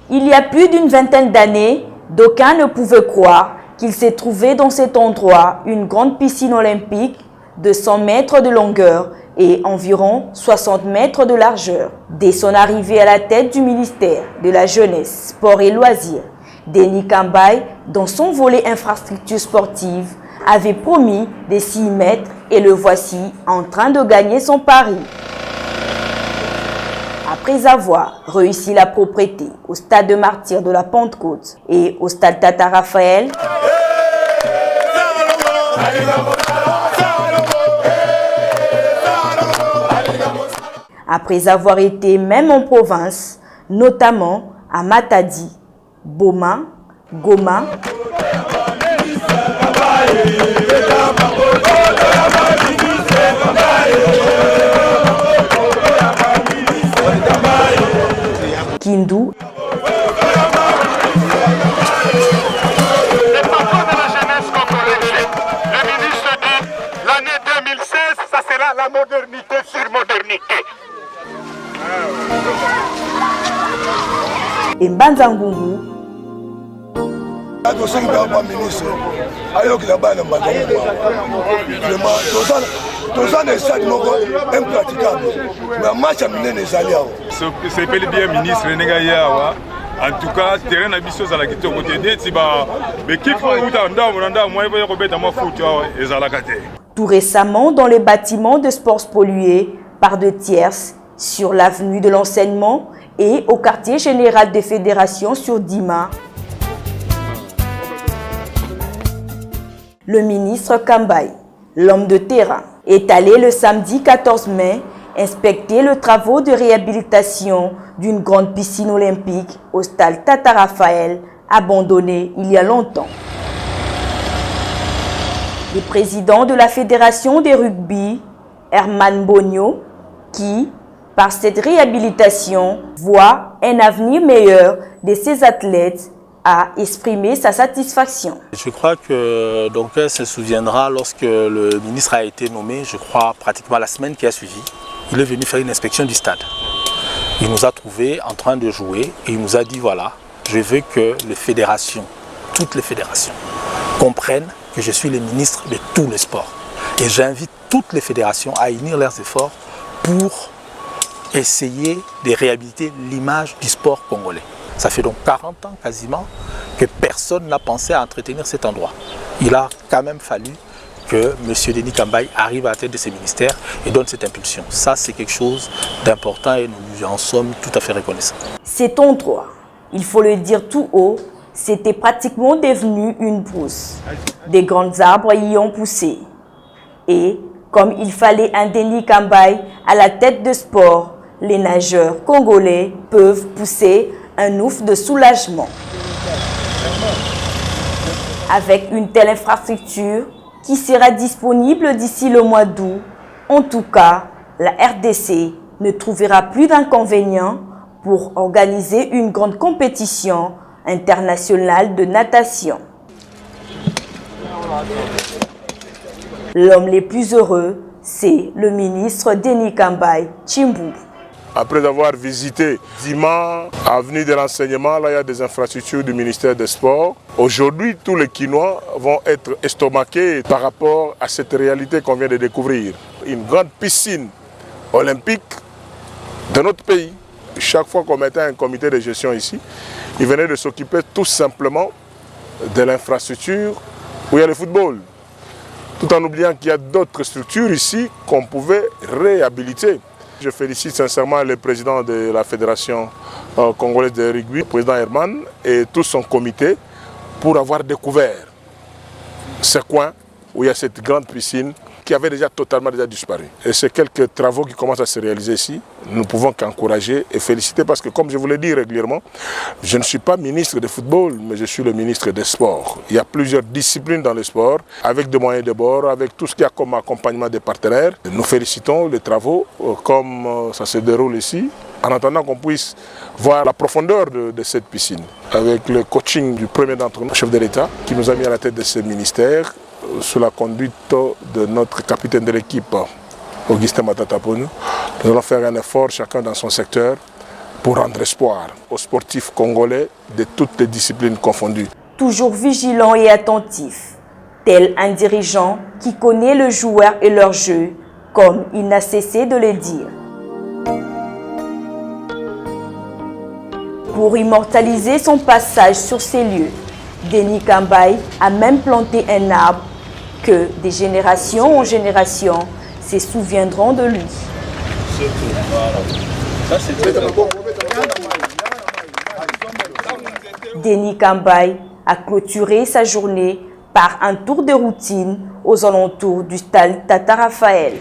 Il y a plus d'une vingtaine d'années, d'aucuns ne pouvaient croire qu'il s'est trouvé dans cet endroit une grande piscine olympique de 100 mètres de longueur et environ 60 mètres de largeur. Dès son arrivée à la tête du ministère de la Jeunesse, Sport et Loisirs, Denis Kambaye, dans son volet infrastructure sportive, avait promis de s'y mettre et le voici en train de gagner son pari. Après avoir réussi la propreté au stade de Martyrs de la Pentecôte et au stade Tata Raphaël, après avoir été même en province, notamment à Matadi, Boma, Goma, Kindu, l'année 2016, ça sera la modernité sur modernité. et Mbanzangungu, c'est bien ministre en tout cas terrain na biso za la kitoko te neti ba l'équipe uta ndamona moi va kobeta ma foot ezalaka te. Tout récemment dans les bâtiments de sports pollués par de tierces sur l'avenue de l'enseignement et au quartier général des fédérations sur Dima. Le ministre Kambaye, l'homme de terrain, est allé le samedi 14 mai inspecter les travaux de réhabilitation d'une grande piscine olympique au stade Tata Raphaël, abandonnée il y a longtemps. Le président de la fédération des rugby, Herman Bonio, qui, par cette réhabilitation, voit un avenir meilleur de ses athlètes, a exprimé sa satisfaction. Je crois que Donker se souviendra lorsque le ministre a été nommé, je crois pratiquement la semaine qui a suivi. Il est venu faire une inspection du stade. Il nous a trouvés en train de jouer et il nous a dit voilà, je veux que les fédérations, toutes les fédérations, comprennent que je suis le ministre de tous les sports. Et j'invite toutes les fédérations à unir leurs efforts pour essayer de réhabiliter l'image du sport congolais. Ça fait donc 40 ans quasiment que personne n'a pensé à entretenir cet endroit. Il a quand même fallu que M. Denis Kambaye arrive à la tête de ces ministères et donne cette impulsion. Ça, c'est quelque chose d'important et nous lui en sommes tout à fait reconnaissants. Cet endroit, il faut le dire tout haut, c'était pratiquement devenu une brousse. Des grands arbres y ont poussé. Et comme il fallait un Denis Kambaye à la tête de sport, les nageurs congolais peuvent pousser un ouf de soulagement. Avec une telle infrastructure qui sera disponible d'ici le mois d'août, en tout cas, la RDC ne trouvera plus d'inconvénients pour organiser une grande compétition internationale de natation. L'homme le plus heureux, c'est le ministre Denis Kambaye Tshimbu. Après avoir visité Dima, avenue de l'enseignement, là il y a des infrastructures du ministère des Sports. Aujourd'hui, tous les Quinois vont être estomaqués par rapport à cette réalité qu'on vient de découvrir. Une grande piscine olympique de notre pays. Chaque fois qu'on mettait un comité de gestion ici, il venait de s'occuper tout simplement de l'infrastructure où il y a le football. Tout en oubliant qu'il y a d'autres structures ici qu'on pouvait réhabiliter. Je félicite sincèrement le président de la Fédération congolaise de rugby, le président Herman, et tout son comité pour avoir découvert ce coin où il y a cette grande piscine qui avait déjà totalement disparu. Et c'est quelques travaux qui commencent à se réaliser ici. Nous ne pouvons qu'encourager et féliciter parce que, comme je vous l'ai dit régulièrement, je ne suis pas ministre de football, mais je suis le ministre des sports. Il y a plusieurs disciplines dans le sport, avec des moyens de bord, avec tout ce qu'il y a comme accompagnement des partenaires. Nous félicitons les travaux comme ça se déroule ici, en attendant qu'on puisse voir la profondeur de cette piscine, avec le coaching du premier d'entre nous, chef de l'État, qui nous a mis à la tête de ce ministère, sous la conduite de notre capitaine de l'équipe, Augustin Matata Ponou. Nous allons faire un effort, chacun dans son secteur, pour rendre espoir aux sportifs congolais de toutes les disciplines confondues. Toujours vigilant et attentif, tel un dirigeant qui connaît le joueur et leur jeu, comme il n'a cessé de le dire. Pour immortaliser son passage sur ces lieux, Denis Kambaye a même planté un arbre que, de génération en génération, se souviendront de lui. Denis Kambaye a clôturé sa journée par un tour de routine aux alentours du stade Tata Raphaël.